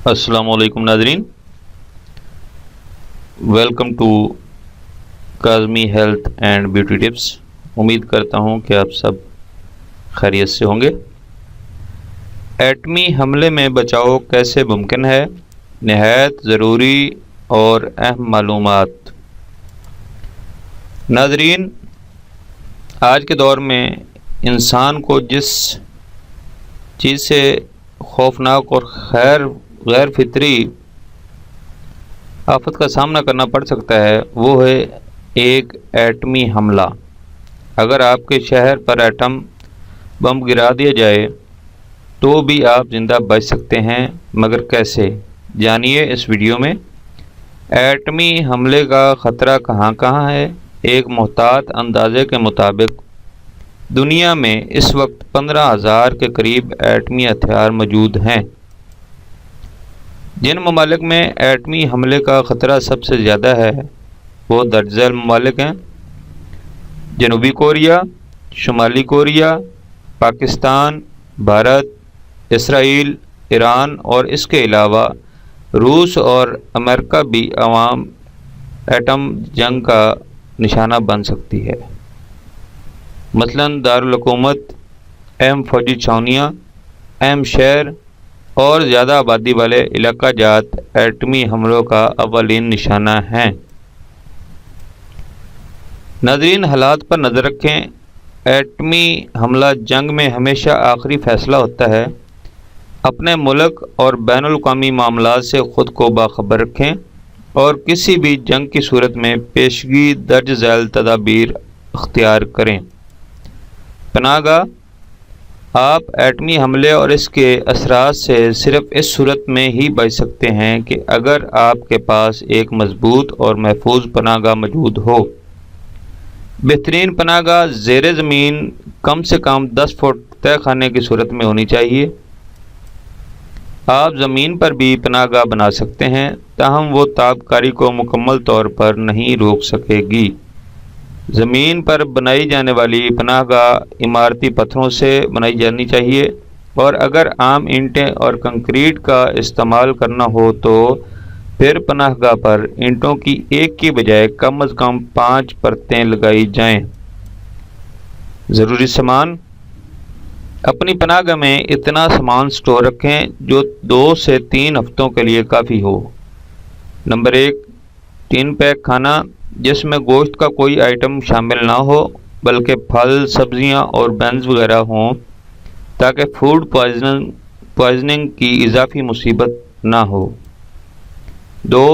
السلام علیکم ناظرین، welcome to Kazmi health and beauty tips. امید کرتا ہوں کہ آپ سب خیریت سے ہوں گے۔ ایٹمی حملے میں بچاؤ کیسے ممکن ہے؟ نہایت ضروری اور اہم معلومات۔ ناظرین، آج کے دور میں انسان کو جس چیز سے خوفناک اور غیر فطری آفت کا سامنا کرنا پڑ سکتا ہے وہ ہے ایک ایٹمی حملہ۔ اگر آپ کے شہر پر ایٹم بم گرا دیا جائے تو بھی آپ زندہ بچ سکتے ہیں، مگر کیسے؟ جانیے اس ویڈیو میں۔ ایٹمی حملے کا خطرہ کہاں کہاں ہے؟ ایک محتاط اندازے کے مطابق دنیا میں اس وقت 15,000 کے قریب ایٹمی ہتھیار موجود ہیں۔ جن ممالک میں ایٹمی حملے کا خطرہ سب سے زیادہ ہے وہ درج ذیل ممالک ہیں: جنوبی کوریا، شمالی کوریا، پاکستان، بھارت، اسرائیل، ایران، اور اس کے علاوہ روس اور امریکہ بھی عوام ایٹم جنگ کا نشانہ بن سکتی ہے۔ مثلاً دارالحکومت، اہم فوجی چھاؤنیاں، اہم شہر اور زیادہ آبادی والے علاقہ جات ایٹمی حملوں کا اولین نشانہ ہیں۔ ناظرین، حالات پر نظر رکھیں۔ ایٹمی حملہ جنگ میں ہمیشہ آخری فیصلہ ہوتا ہے۔ اپنے ملک اور بین الاقوامی معاملات سے خود کو باخبر رکھیں اور کسی بھی جنگ کی صورت میں پیشگی درج ذیل تدابیر اختیار کریں۔ پناہ گاہ: آپ ایٹمی حملے اور اس کے اثرات سے صرف اس صورت میں ہی بچ سکتے ہیں کہ اگر آپ کے پاس ایک مضبوط اور محفوظ پناہ گاہ موجود ہو۔ بہترین پناہ گاہ زیر زمین کم سے کم 10 فٹ تہہ خانے کی صورت میں ہونی چاہیے۔ آپ زمین پر بھی پناہ گاہ بنا سکتے ہیں، تاہم وہ تابکاری کو مکمل طور پر نہیں روک سکے گی۔ زمین پر بنائی جانے والی پناہ گاہ عمارتی پتھروں سے بنائی جانی چاہیے، اور اگر عام اینٹیں اور کنکریٹ کا استعمال کرنا ہو تو پھر پناہ گاہ پر اینٹوں کی ایک کی بجائے کم از کم 5 پرتیں لگائی جائیں۔ ضروری سامان: اپنی پناہ گاہ میں اتنا سامان سٹور رکھیں جو 2 سے 3 ہفتوں کے لیے کافی ہو۔ نمبر 1، ٹین پیک کھانا، جس میں گوشت کا کوئی آئٹم شامل نہ ہو بلکہ پھل، سبزیاں اور بینز وغیرہ ہوں تاکہ فوڈ پوائزننگ کی اضافی مصیبت نہ ہو۔ 2،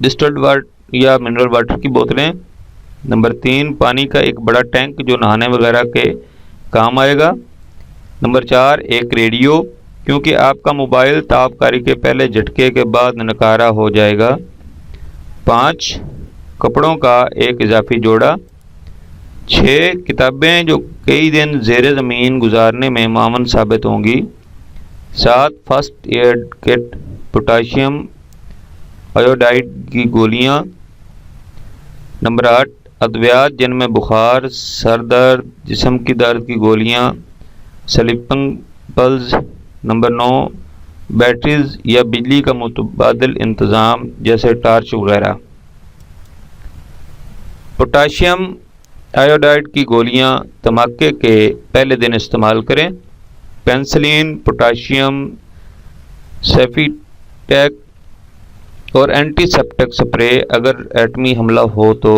ڈسٹلڈ واٹر یا منرل واٹر کی بوتلیں۔ نمبر 3، پانی کا ایک بڑا ٹینک جو نہانے وغیرہ کے کام آئے گا۔ نمبر 4، ایک ریڈیو، کیونکہ آپ کا موبائل تابکاری کے پہلے جھٹکے کے بعد ناکارہ ہو جائے گا۔ 5، کپڑوں کا ایک اضافی جوڑا۔ 6، کتابیں جو کئی دن زیر زمین گزارنے میں معاون ثابت ہوں گی۔ 7، فرسٹ ایڈ کٹ، پوٹاشیم آیوڈائڈ کی گولیاں۔ نمبر 8، ادویات جن میں بخار، سر درد، جسم کی درد کی گولیاں، سلیپنگ پلز۔ نمبر 9، بیٹریز یا بجلی کا متبادل انتظام جیسے ٹارچ وغیرہ۔ پوٹاشیم آیوڈائڈ کی گولیاں دھماکے کے پہلے دن استعمال کریں۔ پینسلین، پوٹاشیم سیفیٹیک اور اینٹی سیپٹک سپرے اگر ایٹمی حملہ ہو تو۔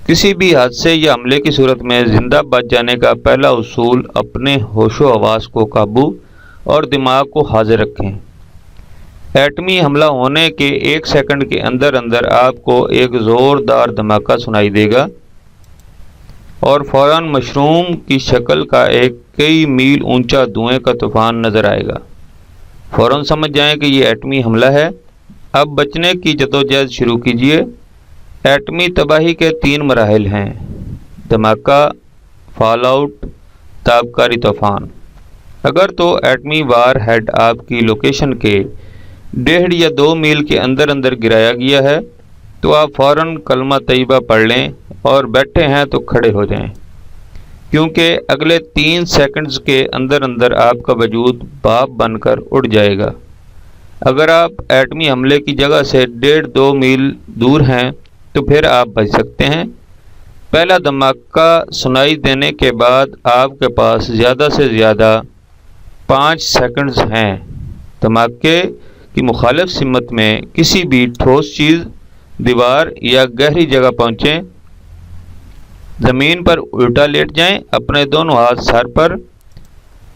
کسی بھی حادثے یا حملے کی صورت میں زندہ بچ جانے کا پہلا اصول اپنے ہوش و حواس کو قابو اور دماغ کو حاضر رکھیں۔ ایٹمی حملہ ہونے کے 1 سیکنڈ کے اندر اندر آپ کو ایک زوردار دھماکہ سنائی دے گا اور فوراً مشروم کی شکل کا ایک کئی میل اونچا دھوئیں کا طوفان نظر آئے گا۔ فوراً سمجھ جائیں کہ یہ ایٹمی حملہ ہے۔ اب بچنے کی جدوجہد شروع کیجیے۔ ایٹمی تباہی کے 3 مراحل ہیں: دھماکہ، فال آؤٹ، تابکاری طوفان۔ اگر تو ایٹمی وار ہیڈ آپ کی لوکیشن کے 1.5 یا 2 میل کے اندر اندر گرایا گیا ہے تو آپ فوراً کلمہ طیبہ پڑھ لیں اور بیٹھے ہیں تو کھڑے ہو جائیں، کیونکہ اگلے 3 سیکنڈز کے اندر اندر آپ کا وجود بھاپ بن کر اڑ جائے گا۔ اگر آپ ایٹمی حملے کی جگہ سے 1.5-2 میل دور ہیں تو پھر آپ بچ سکتے ہیں۔ پہلا دھماکہ سنائی دینے کے بعد آپ کے پاس زیادہ سے زیادہ 5 سیکنڈز ہیں۔ دھماکے کی مخالف سمت میں کسی بھی ٹھوس چیز، دیوار یا گہری جگہ پہنچیں۔ زمین پر الٹا لیٹ جائیں، اپنے دونوں ہاتھ سر پر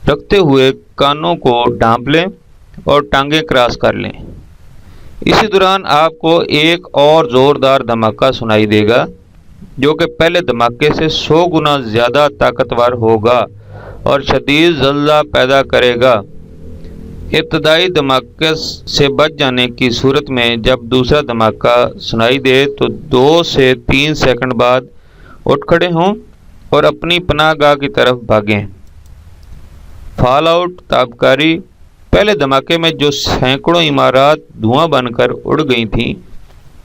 رکھتے ہوئے کانوں کو ڈھانپ لیں اور ٹانگیں کراس کر لیں۔ اسی دوران آپ کو ایک اور زوردار دھماکہ سنائی دے گا جو کہ پہلے دھماکے سے 100 گنا زیادہ طاقتور ہوگا اور شدید زلزلہ پیدا کرے گا۔ ابتدائی دھماکے سے بچ جانے کی صورت میں جب دوسرا دھماکہ سنائی دے تو 2 سے 3 سیکنڈ بعد اٹھ کھڑے ہوں اور اپنی پناہ گاہ کی طرف بھاگیں۔ فال آؤٹ تابکاری: پہلے دھماکے میں جو سینکڑوں عمارات دھواں بن کر اڑ گئی تھیں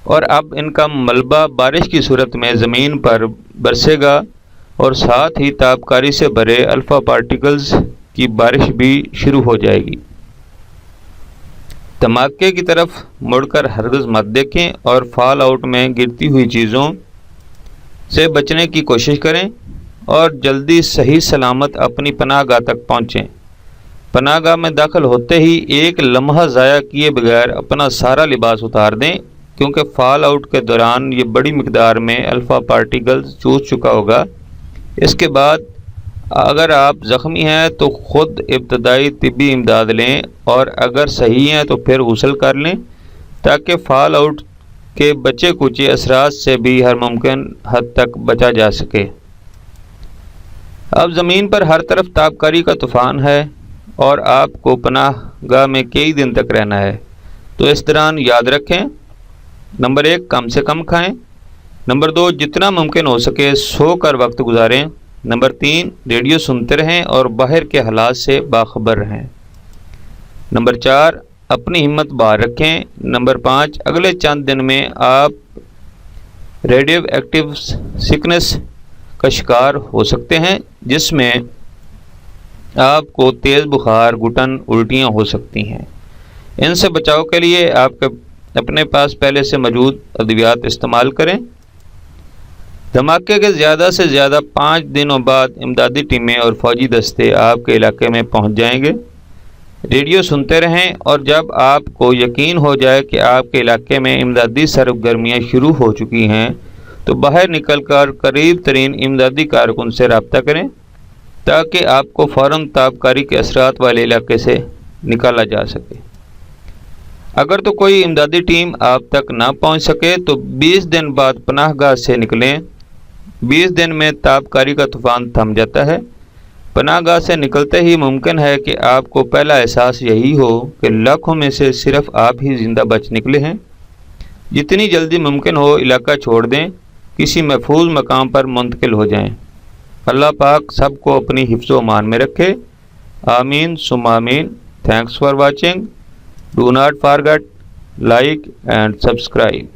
اور اب ان کا ملبہ بارش کی صورت میں زمین پر برسے گا اور ساتھ ہی تابکاری سے بھرے الفا پارٹیکلز کی بارش بھی شروع ہو جائے گی۔ دھماکے کی طرف مڑ کر ہرگز مت دیکھیں اور فال آؤٹ میں گرتی ہوئی چیزوں سے بچنے کی کوشش کریں اور جلدی صحیح سلامت اپنی پناہ گاہ تک پہنچیں۔ پناہ گاہ میں داخل ہوتے ہی ایک لمحہ ضائع کیے بغیر اپنا سارا لباس اتار دیں کیونکہ فال آؤٹ کے دوران یہ بڑی مقدار میں الفا پارٹیکلز چوس چکا ہوگا۔ اس کے بعد اگر آپ زخمی ہیں تو خود ابتدائی طبی امداد لیں اور اگر صحیح ہیں تو پھر غسل کر لیں تاکہ فال آؤٹ کے بچے کچے اثرات سے بھی ہر ممکن حد تک بچا جا سکے۔ اب زمین پر ہر طرف تابکاری کا طوفان ہے اور آپ کو پناہ گاہ میں کئی دن تک رہنا ہے، تو اس دوران یاد رکھیں: نمبر 1 کم سے کم کھائیں۔ نمبر 2 جتنا ممکن ہو سکے سو کر وقت گزاریں۔ نمبر 3 ریڈیو سنتے رہیں اور باہر کے حالات سے باخبر رہیں۔ نمبر 4 اپنی ہمت باہر رکھیں۔ نمبر 5 اگلے چند دن میں آپ ریڈیو ایکٹیو سکنس کا شکار ہو سکتے ہیں جس میں آپ کو تیز بخار، گھٹن، الٹیاں ہو سکتی ہیں۔ ان سے بچاؤ کے لیے آپ اپنے پاس پہلے سے موجود ادویات استعمال کریں۔ دھماکے کے زیادہ سے زیادہ 5 دنوں بعد امدادی ٹیمیں اور فوجی دستے آپ کے علاقے میں پہنچ جائیں گے۔ ریڈیو سنتے رہیں اور جب آپ کو یقین ہو جائے کہ آپ کے علاقے میں امدادی سرگرمیاں شروع ہو چکی ہیں تو باہر نکل کر قریب ترین امدادی کارکن سے رابطہ کریں تاکہ آپ کو فوراً تابکاری کے اثرات والے علاقے سے نکالا جا سکے۔ اگر تو کوئی امدادی ٹیم آپ تک نہ پہنچ سکے تو 20 دن بعد پناہ گاہ سے نکلیں۔ 20 دن میں تابکاری کا طوفان تھم جاتا ہے۔ پناہ گاہ سے نکلتے ہی ممکن ہے کہ آپ کو پہلا احساس یہی ہو کہ لاکھوں میں سے صرف آپ ہی زندہ بچ نکلے ہیں۔ جتنی جلدی ممکن ہو علاقہ چھوڑ دیں، کسی محفوظ مقام پر منتقل ہو جائیں۔ اللہ پاک سب کو اپنی حفظ و امان میں رکھے، آمین ثم آمین۔ Thanks for watching. Do not forget like and subscribe.